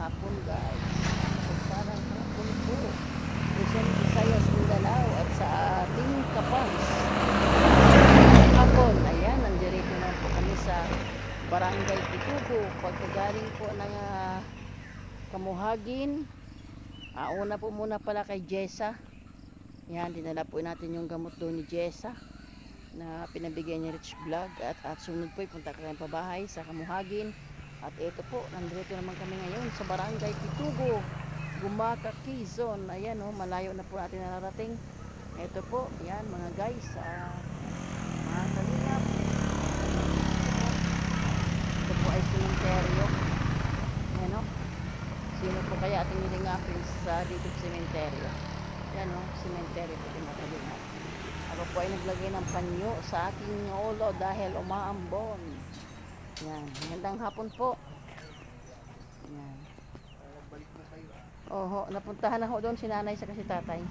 hapon guys. Mapagpalang hapon po. Luzon, Visayas, Mindanao at sa ating Kapangs. Hapon, ayan, nandirito na po kami sa Barangay Pitugo. Pagkagaling po ng Kamuhagin. Una po muna pala kay Jessa. Yan, dinala po natin yung gamot doon ni Jessa na pinabigyan niya Rich Vlog at sunod po punta kami pabahay sa Kamuhagin. At ito po, nandito naman kami ngayon sa Barangay Pitugo, Gumaca, Quezon. Ayan o, malayo na po natin nararating. Ito po, yan mga guys, mga kalingap. Ito po ay sementeryo. Ayan o, sino po kaya ating nilingapin sa dito sementeryo? Yan o, sementeryo po yung mga kalingap. Ako po ay naglagay ng panyo sa aking ulo dahil umaambon. Yan, magandang hapon po. Yan. Oho, napuntahan ako doon si nanay sa kasi tatay.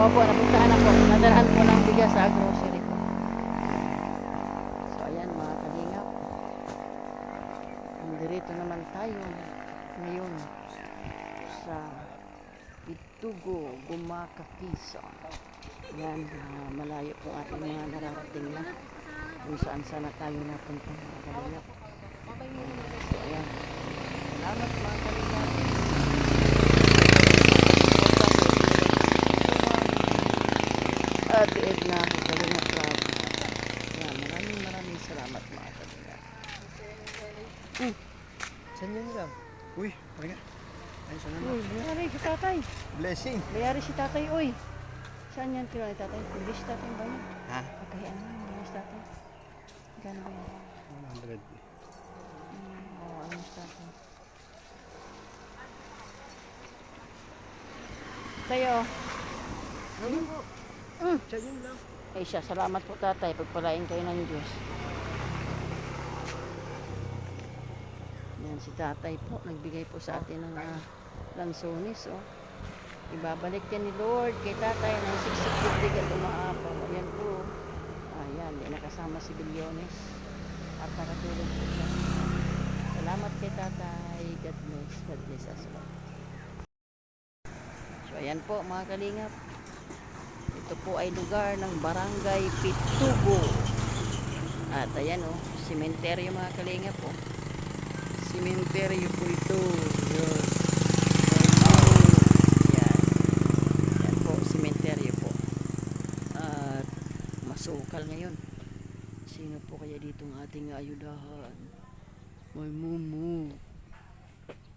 Opo, napuntahan ako. Nadalhan ko ng bigas sa grocery ko. So ayan mga kalingap. Nandito naman tayo ngayon sa Pitugo, Gumaca, Quezon. Yan, malayo po ating mga nararating na kung saan sana tayo napunta mga kalingap. So ayan, salamat mga kalingap. Ate Edna, kalingap Rob. Yan, maraming salamat mga kalingap. Saan yun lang? Uy, paringa. Ay, saan naman? Uy, mayari si tatay. Blessing. Mayari si tatay, uy. Saan yan kilo ni tatay? English tatay ba yun? Ha? Pagkahian mo, English tatay. Gano'n ba yun? 100. Oo, English tatay. Tayo. Saan yun lang? Ay siya, salamat po tatay. Pagpalain kayo ng Diyos. Yan si tatay po. Nagbigay po sa atin ng lansones. Oh. Ibabalik yan ni Lord kay tatay ng siksik-tubig at umaapaw. Ayan po. Ayan, di nakasama si Bilyones. At nakatulong po siya. Salamat kay tatay. God bless. God bless us all. So ayan po mga kalingap. Ito po ay lugar ng Barangay Pitugo. At ayan o, sementeryo mga kalingap po. Sementeryo po ito. Yun. Yan. Yan po, sementeryo po. At masukal ngayon. Sino po kaya ditong ating ayudahan? May mumu.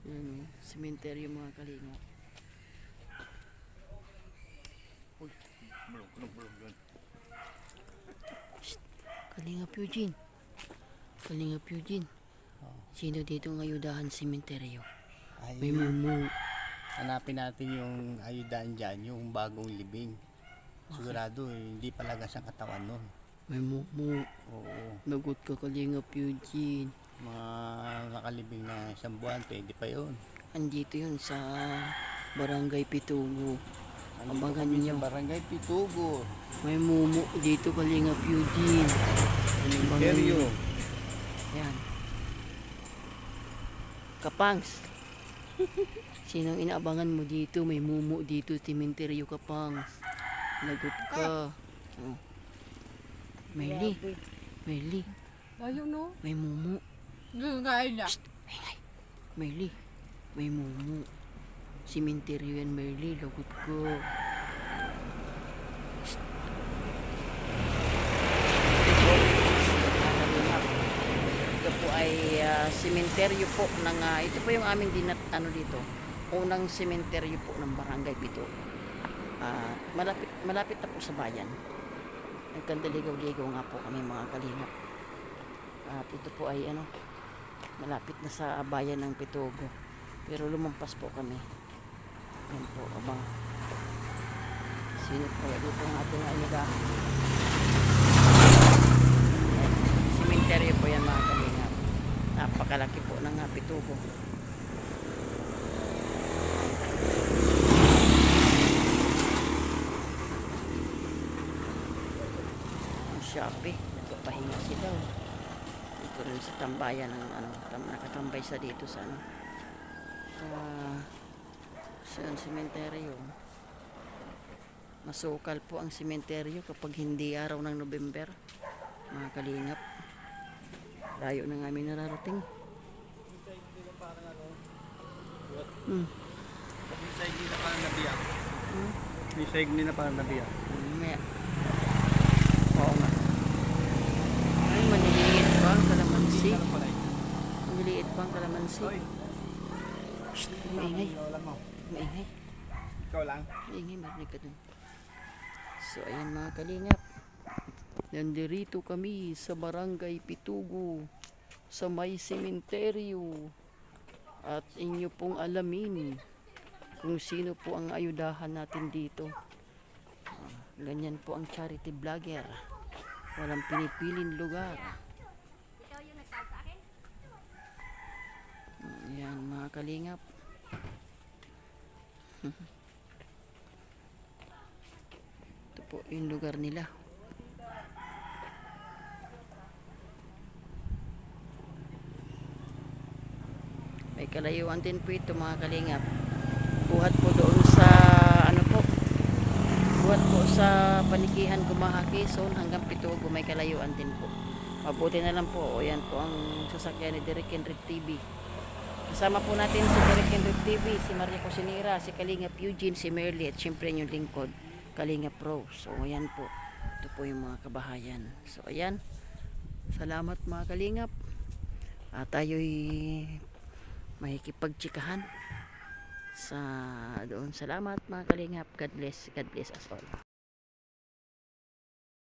Yan o, sementeryo mga kalingap. Uy, bulong. Kalingap Eugene. Kalingap Eugene. Sino dito ng ayudahan sementeryo? May mumu. Hanapin natin yung ayudan dyan, yung bagong libing. Sigurado, hindi palagas ang katawan nun. May mumu. Oo. Nagot ka Kalingap Eugene. Mga nakalibing na isang buwan, pwede pa yun. Andito yun sa Barangay Pitugo. Abangan Kami nyo. sa Barangay Pitugo. May mumu dito Kalingap Eugene. Sementeryo. Yan. Kapangs. Sinong inaabangan mo dito? May mumu dito, sementeryo Kapangs. Lagot ka. Oh. Merly. Merly. Ayaw no? May mumu. Gagay na. Ingay. Merly. May mumu. Sementeryo yan Merly. Lagot ka. Ito po ay sementeryo po ng ito po yung aming dito. Unang sementeryo po ng Barangay Pitugo. Malapit na po sa bayan. Nagkandaligaw-ligaw nga po kami mga kalingap. At ito po ay malapit na sa bayan ng Pitugo. Pero lumampas po kami. Yan po, abang. Sino po dito ang ating ayudahan? Sementeryo po yan mga kalingap. Napakalaki po ng Pitugo. Ang Shopee, nagpapahinga sila. Dito rin sa tambayan ng nakatambay sa dito sa sa sementeryo. Masukal po ang sementeryo kapag hindi araw ng November, mga kalingap. Layo na nga namin nararating. May sagni na parang nabiyak. May sagni na parang nabiyak. Mamaya. Oo nga. Ay, maliliit pa ang kalamansi. Maliliit pa ang kalamansi. Shhh, maingay. Maingay. Ikaw lang. Maingay, marinig ka dun. So, ayan mga kalingap. Nandirito kami sa Barangay Pitugo, sa may sementeryo. At inyo pong alamin kung sino po ang ayudahan natin dito. Ganyan po ang charity vlogger. Walang pinipiling lugar. Ayan mga kalingap. Ito po yung lugar nila. May kalayuan din po ito mga kalingap. Buhat po doon sa buhat po sa Panikihan, Gumaha, Quezon hanggang Pitugo, may kalayuan din po. Mabuti na lang po. O yan po ang sasakyan ni Derek Henry TV. Kasama po natin si Derek Henry TV, si Maria Cosinera, si Kalingap Eugene, si Merly at syempre yung lingkod Kalingap Rose. So ayan po. Ito po yung mga kabahayan. So ayan. Salamat mga kalingap. Tayo'y makikipagtsikahan sa doon. Salamat mga kalingap. God bless us all.